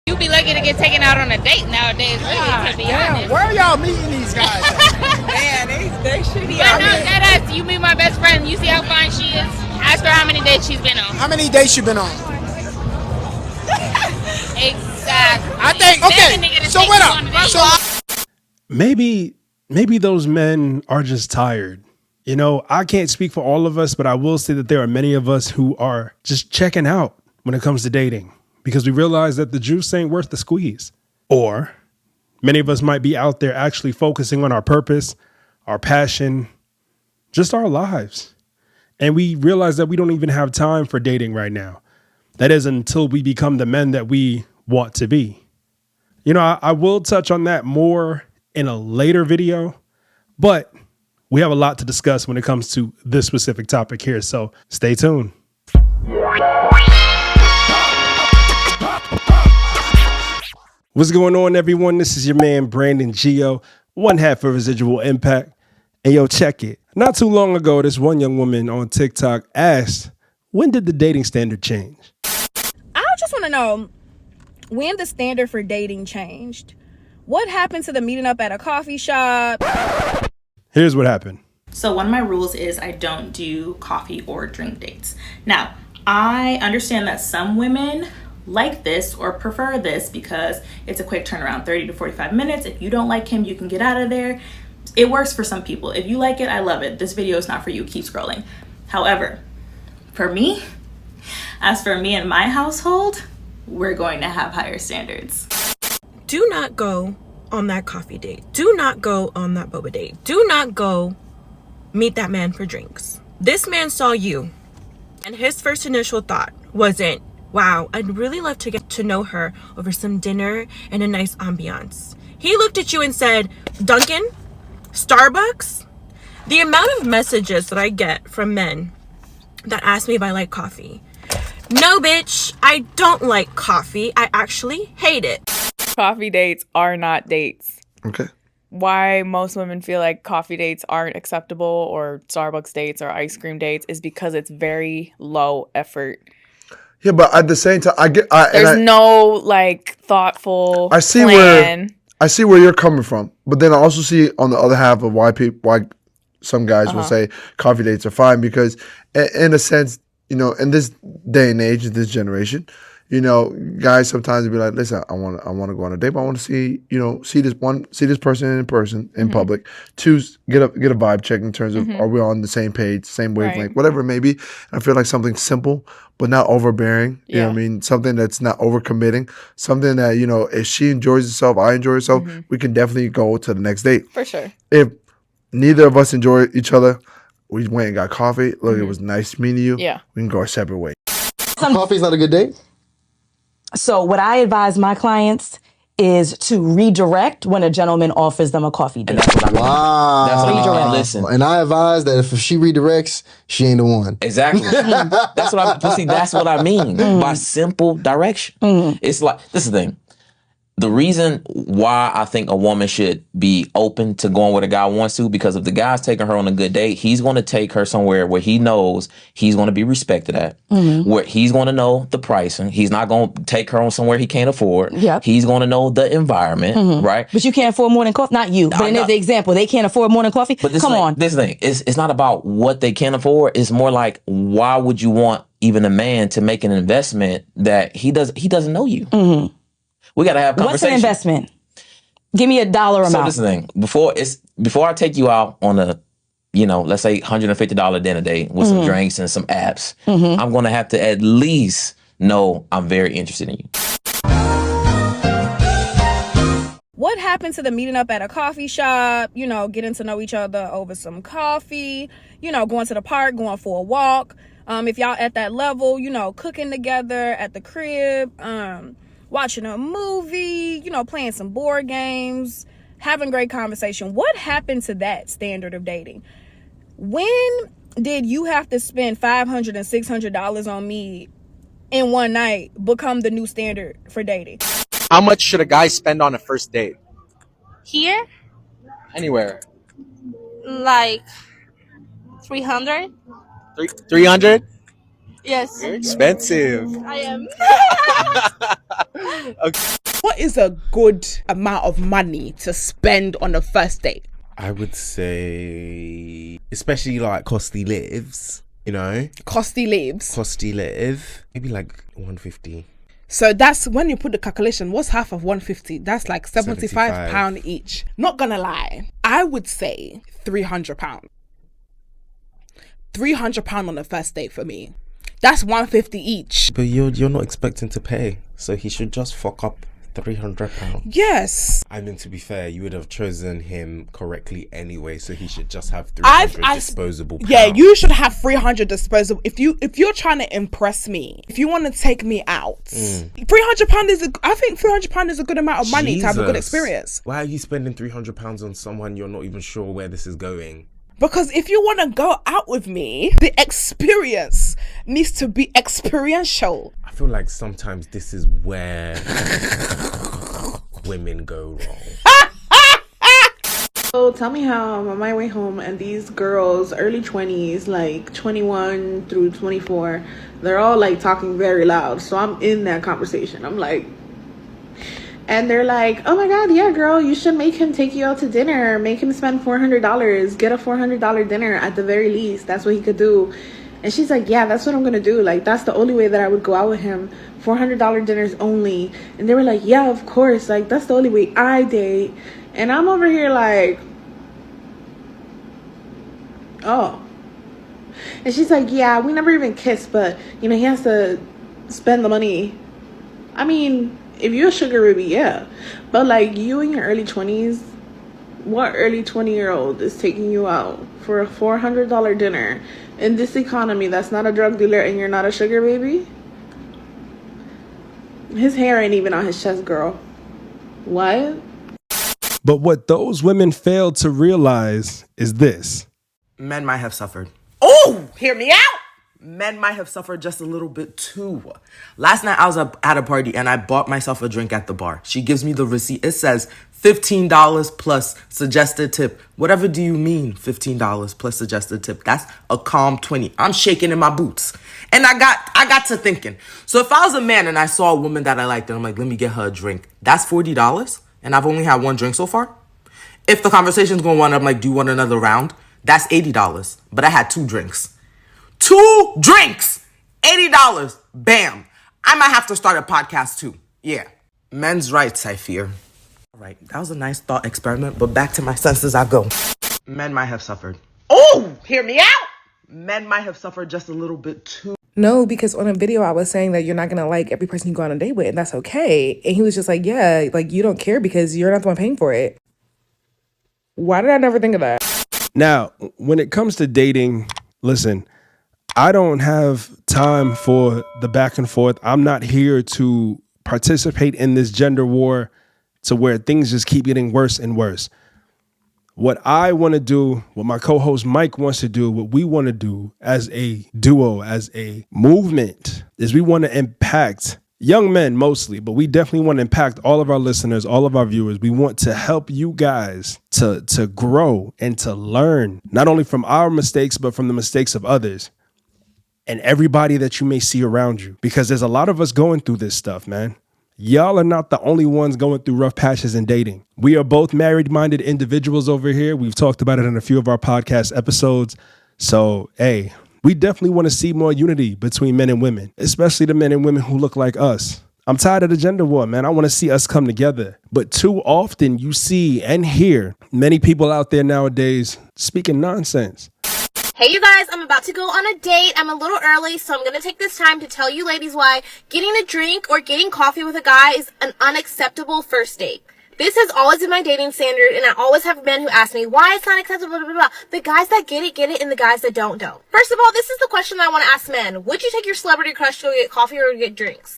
You be lucky to get taken out on a date nowadays, really, to be honest. Where are y'all meeting these guys at? Man, they should be But out no, here. that us, you meet my best friend, you see how fine she is? Ask her how many dates she's been on. How many dates you been on? Exactly. I think, okay, so what up? So Maybe those men are just tired. You know, I can't speak for all of us, but I will say that there are many of us who are just checking out when it comes to dating because we realize that the juice ain't worth the squeeze. Or many of us might be out there actually focusing on our purpose, our passion, just our lives. And we realize that we don't even have time for dating right now. That is until we become the men that we want to be. You know, I will touch on that more in a later video, but we have a lot to discuss when it comes to this specific topic here, so stay tuned. What's going on, everyone? This is your man, Brandon Gio, one half of Residual Impact. And yo, check it. Not too long ago, this one young woman on TikTok asked, when did the dating standard change? I just want to know when the standard for dating changed. What happened to the meeting up at a coffee shop? Here's what happened. So one of my rules is I don't do coffee or drink dates. Now, I understand that some women like this or prefer this because it's a quick turnaround, 30 to 45 minutes. If you don't like him, you can get out of there. It works for some people. If you like it, I love it. This video is not for you. Keep scrolling. However, for me, as for me and my household, we're going to have higher standards. Do not go on that coffee date. Do not go on that boba date. Do not go meet that man for drinks. This man saw you, and his first initial thought wasn't, wow, I'd really love to get to know her over some dinner and a nice ambiance. He looked at you and said, Dunkin', Starbucks. The amount of messages that I get from men that ask me if I like coffee. No, bitch, I don't like coffee. I actually hate it. Coffee dates are not dates. Okay. Why most women feel like coffee dates aren't acceptable or Starbucks dates or ice cream dates is because it's very low effort. Yeah, but at the same time, There's no like thoughtful I see plan. where you're coming from, but then I also see on the other half of why some guys will say coffee dates are fine because, in a sense, you know, in this day and age, this generation, you know, guys sometimes will be like, listen, I want to go on a date, but I want to see this person in person, in public, to get a vibe check in terms of are we on the same page, same wavelength, whatever it may be. I feel like something simple, but not overbearing. You know what I mean? Something that's not overcommitting. Something that, you know, if she enjoys herself, I enjoy herself, we can definitely go to the next date. For sure. If neither of us enjoy each other, we went and got coffee. Look, it was nice meeting you. Yeah. We can go our separate ways. Coffee's not a good date? So what I advise my clients is to redirect when a gentleman offers them a coffee date. And that's what I mean. Wow. That's what I mean. Listen. And I advise that if she redirects, she ain't the one. Exactly. That's what I mean by simple direction. It's like, this is the thing. The reason why I think a woman should be open to going where the guy wants to, because if the guy's taking her on a good date, he's going to take her somewhere where he knows he's going to be respected at, where he's going to know the pricing. He's not going to take her on somewhere he can't afford. Yep. He's going to know the environment, right? But you can't afford more than coffee. Not you, but in this example, they can't afford more than coffee. But this Come on. This thing, it's not about what they can afford. It's more like, why would you want even a man to make an investment that he doesn't know you? We got to have conversation. What's an investment? Give me a dollar amount. So this is the thing. Before I take you out on a, you know, let's say $150 dinner date with some drinks and some apps, I'm going to have to at least know I'm very interested in you. What happened to the meeting up at a coffee shop, you know, getting to know each other over some coffee, you know, going to the park, going for a walk. If y'all at that level, you know, cooking together at the crib, watching a movie, you know, playing some board games, having great conversation. What happened to that standard of dating? When did you have to spend $500 and $600 on me in one night become the new standard for dating? How much should a guy spend on a first date? Here, Anywhere. like 300. 300? Yes, Very expensive. I am. Okay. What is a good amount of money to spend on a first date? I would say, especially like costly lives, you know? Costly lives. Costly live. Maybe like 150. So that's when you put the calculation, what's half of 150? That's like £75 each. Not gonna lie, I would say £300. £300 on the first date for me. That's 150 each. But you're not expecting to pay, so he should just fuck up £300. Yes. I mean, to be fair, you would have chosen him correctly anyway, so he should just have 300 disposable pounds. Yeah, you should have 300 disposable. If you're trying to impress me, if you want to take me out, £300 is I think £300 is a good amount of money to have a good experience. Why are you spending £300 on someone you're not even sure where this is going? Because if you want to go out with me, the experience needs to be experiential. I feel like sometimes this is where women go wrong. So tell me how I'm on my way home and these girls, early 20s, like 21 through 24, they're all like talking very loud. So I'm in that conversation. I'm like, and they're like, oh my God, yeah, girl, you should make him take you out to dinner. Make him spend $400. Get a $400 dinner at the very least. That's what he could do. And she's like, yeah, that's what I'm going to do. Like, that's the only way that I would go out with him. $400 dinners only. And they were like, yeah, of course. Like, that's the only way I date. And I'm over here like, oh. And she's like, yeah, we never even kissed, but, you know, he has to spend the money. I mean, if you're a sugar baby, yeah. But like you in your early 20s, what early 20-year-old is taking you out for a $400 dinner in this economy that's not a drug dealer and you're not a sugar baby? His hair ain't even on his chest, girl. What? But what those women failed to realize is this. Men might have suffered. Oh, hear me out. Men might have suffered just a little bit too. Last night I was at a party and I bought myself a drink at the bar. She gives me the receipt. It says $15 plus suggested tip. Whatever do you mean $15 plus suggested tip? That's a calm 20. I'm shaking in my boots. And I got to thinking. So if I was a man and I saw a woman that I liked and I'm like, let me get her a drink. That's $40 and I've only had one drink so far. If the conversation's going on, I'm like, do you want another round? That's $80. But I had 2 drinks. 2 drinks, $80. Bam. I might have to start a podcast too. Yeah. Men's rights, I fear. All right. That was a nice thought experiment, but back to my senses I go. Men might have suffered. Oh, hear me out. Men might have suffered just a little bit too. No, because on a video I was saying that you're not going to like every person you go on a date with, and that's okay. And he was just like, yeah, like you don't care because you're not the one paying for it. Why did I never think of that? Now, when it comes to dating, listen, I don't have time for the back and forth. I'm not here to participate in this gender war to where things just keep getting worse and worse. What I want to do, what my co-host Mike wants to do, what we want to do as a duo, as a movement, is we want to impact young men mostly, but we definitely want to impact all of our listeners, all of our viewers. We want to help you guys to grow and to learn, not only from our mistakes, but from the mistakes of others. And everybody that you may see around you, because there's a lot of us going through this stuff, man. Y'all are not the only ones going through rough patches in dating. We are both married-minded individuals over here. We've talked about it in a few of our podcast episodes. So, hey, we definitely want to see more unity between men and women, especially the men and women who look like us. I'm tired of the gender war, man. I want to see us come together. But too often you see and hear many people out there nowadays speaking nonsense. Hey you guys, I'm about to go on a date. I'm a little early, so I'm going to take this time to tell you ladies why getting a drink or getting coffee with a guy is an unacceptable first date. This has always been my dating standard, and I always have men who ask me why it's not acceptable, blah, blah, blah. The guys that get it, and the guys that don't. First of all, this is the question I want to ask men. Would you take your celebrity crush to go get coffee or get drinks?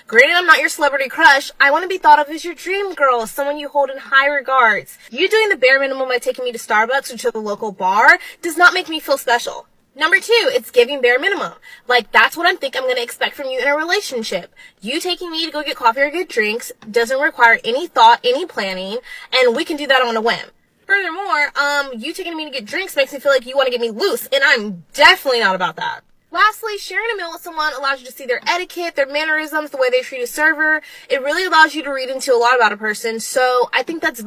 Granted, I'm not your celebrity crush. I want to be thought of as your dream girl, someone you hold in high regards. You doing the bare minimum by taking me to Starbucks or to the local bar does not make me feel special. Number 2, it's giving bare minimum. Like, that's what I'm going to expect from you in a relationship. You taking me to go get coffee or get drinks doesn't require any thought, any planning, and we can do that on a whim. Furthermore, you taking me to get drinks makes me feel like you want to get me loose, and I'm definitely not about that. Lastly, sharing a meal with someone allows you to see their etiquette, their mannerisms, the way they treat a server. It really allows you to read into a lot about a person, so I think that's...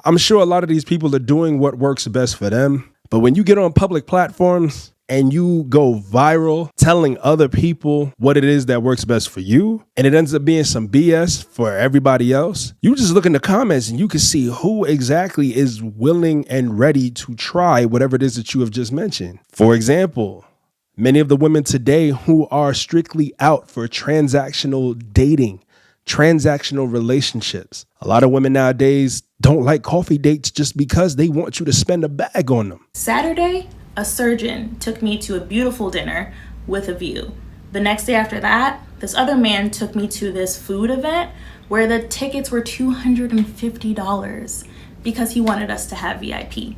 I'm sure a lot of these people are doing what works best for them. But when you get on public platforms and you go viral telling other people what it is that works best for you, and it ends up being some BS for everybody else, you just look in the comments and you can see who exactly is willing and ready to try whatever it is that you have just mentioned. For example, many of the women today who are strictly out for transactional dating, transactional relationships. A lot of women nowadays don't like coffee dates just because they want you to spend a bag on them. Saturday, a surgeon took me to a beautiful dinner with a view. The next day after that, this other man took me to this food event where the tickets were $250 because he wanted us to have VIP.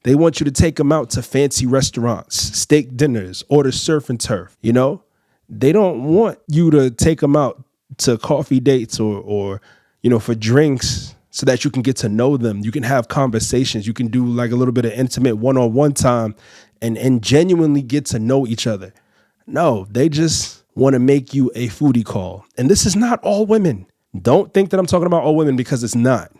They want you to take them out to fancy restaurants, steak dinners, order surf and turf, you know? They don't want you to take them out to coffee dates or you know, for drinks so that you can get to know them. You can have conversations. You can do like a little bit of intimate one-on-one time and genuinely get to know each other. No, they just want to make you a foodie call. And this is not all women. Don't think that I'm talking about all women, because it's not.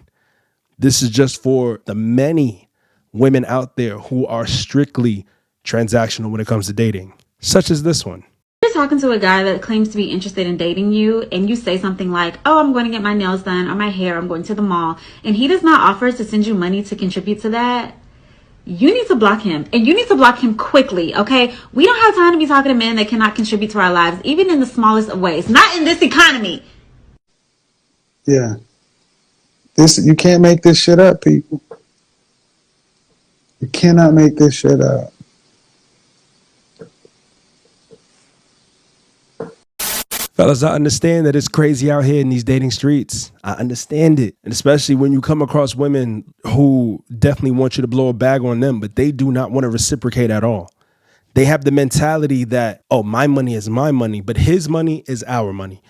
This is just for the many women out there who are strictly transactional when it comes to dating, such as this one. You're talking to a guy that claims to be interested in dating you, and you say something like, oh, I'm going to get my nails done or my hair, I'm going to the mall, and he does not offer to send you money to contribute to that. You need to block him, and you need to block him quickly, okay? We don't have time to be talking to men that cannot contribute to our lives, even in the smallest of ways. Not in this economy. Yeah. You can't make this shit up, people. You cannot make this shit up. Fellas, I understand that it's crazy out here in these dating streets. I understand it. And especially when you come across women who definitely want you to blow a bag on them, but they do not want to reciprocate at all. They have the mentality that, oh, my money is my money, but his money is our money.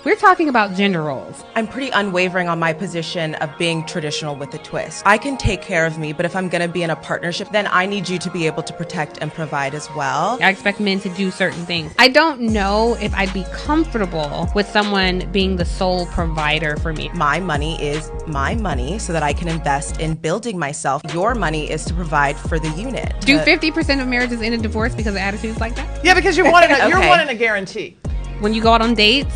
We're talking about gender roles. I'm pretty unwavering on my position of being traditional with a twist. I can take care of me, but if I'm going to be in a partnership, then I need you to be able to protect and provide as well. I expect men to do certain things. I don't know if I'd be comfortable with someone being the sole provider for me. My money is my money so that I can invest in building myself. Your money is to provide for the unit. Do 50% of marriages end in divorce because of attitudes like that? Yeah, because you're wanting a guarantee. When you go out on dates,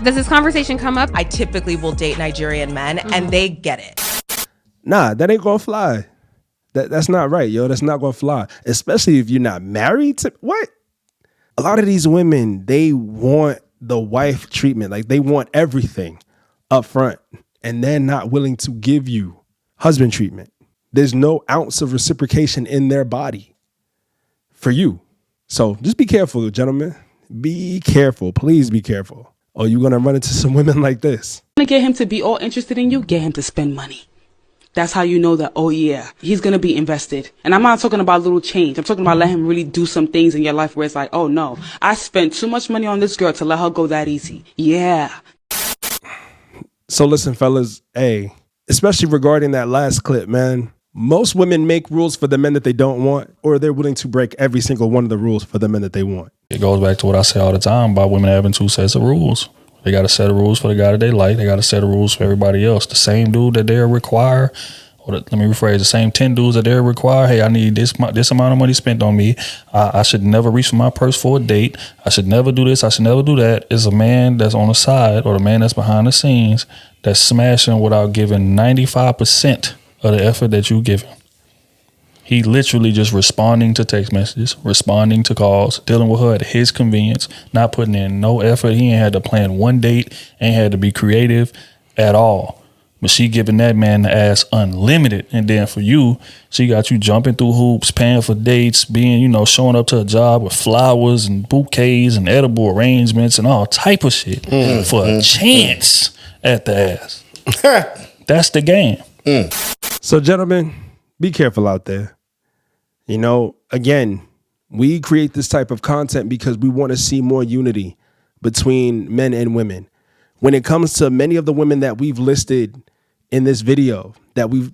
does this conversation come up? I typically will date Nigerian men, and they get it. Nah, that ain't gonna fly. That's not right, yo. That's not gonna fly. Especially if you're not married to what? A lot of these women, they want the wife treatment. Like, they want everything up front, and they're not willing to give you husband treatment. There's no ounce of reciprocation in their body for you. So just be careful, gentlemen. Be careful. Please be careful. Or you're going to run into some women like this. To get him to be all interested in you, get him to spend money. That's how you know that, oh yeah, he's going to be invested. And I'm not talking about little change. I'm talking about let him really do some things in your life where it's like, oh no, I spent too much money on this girl to let her go that easy. Yeah. So listen, fellas, hey, especially regarding that last clip, man, most women make rules for the men that they don't want, or they're willing to break every single one of the rules for the men that they want. It goes back to what I say all the time about women having two sets of rules. They got a set of rules for the guy that they like. They got a set of rules for everybody else. The same dude that they'll require, let me rephrase, the same 10 dudes that they'll require, hey, I need this amount of money spent on me. I should never reach for my purse for a date. I should never do this. I should never do that. Is a man that's on the side, or the man that's behind the scenes, that's smashing without giving 95% of the effort that you give him. He literally just responding to text messages, responding to calls, dealing with her at his convenience, not putting in no effort. He ain't had to plan one date, ain't had to be creative at all. But she giving that man the ass unlimited. And then for you, she got you jumping through hoops, paying for dates, being, showing up to a job with flowers and bouquets and edible arrangements and all type of shit for a chance at the ass. That's the game. So gentlemen, be careful out there. Again, we create this type of content because we want to see more unity between men and women. When it comes to many of the women that we've listed in this video, that we've,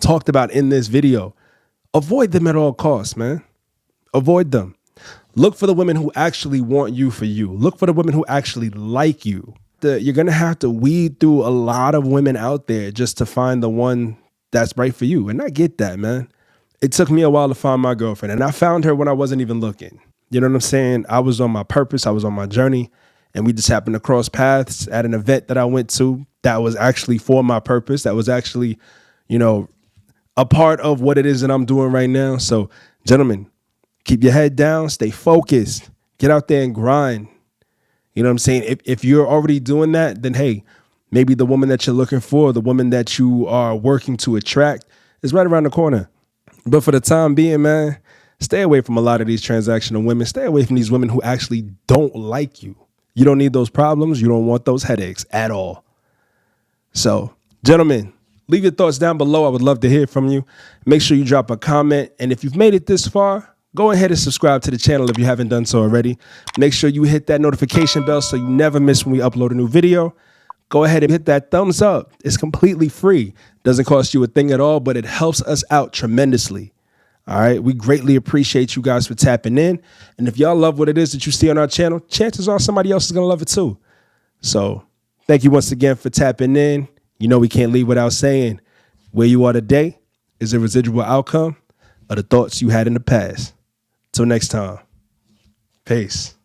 talked about in this video, avoid them at all costs, man. Avoid them. Look for the women who actually want you for you. Look for the women who actually like you. You're going to have to weed through a lot of women out there just to find the one that's right for you. And I get that, man. It took me a while to find my girlfriend, and I found her when I wasn't even looking. You know what I'm saying? I was on my purpose. I was on my journey, and we just happened to cross paths at an event that I went to that was actually for my purpose. That was actually, a part of what it is that I'm doing right now. So, gentlemen, keep your head down, stay focused, get out there and grind. You know what I'm saying? If you're already doing that, then hey, maybe the woman that you're looking for, the woman that you are working to attract is right around the corner. But for the time being, man, stay away from a lot of these transactional women. Stay away from these women who actually don't like you. You don't need those problems. You don't want those headaches at all. So, gentlemen, leave your thoughts down below. I would love to hear from you. Make sure you drop a comment. And if you've made it this far, go ahead and subscribe to the channel if you haven't done so already. Make sure you hit that notification bell so you never miss when we upload a new video. Go ahead and hit that thumbs up. It's completely free. Doesn't cost you a thing at all, but it helps us out tremendously. All right. We greatly appreciate you guys for tapping in. And if y'all love what it is that you see on our channel, chances are somebody else is going to love it too. So thank you once again for tapping in. We can't leave without saying where you are today is a residual outcome of the thoughts you had in the past. Till next time. Peace.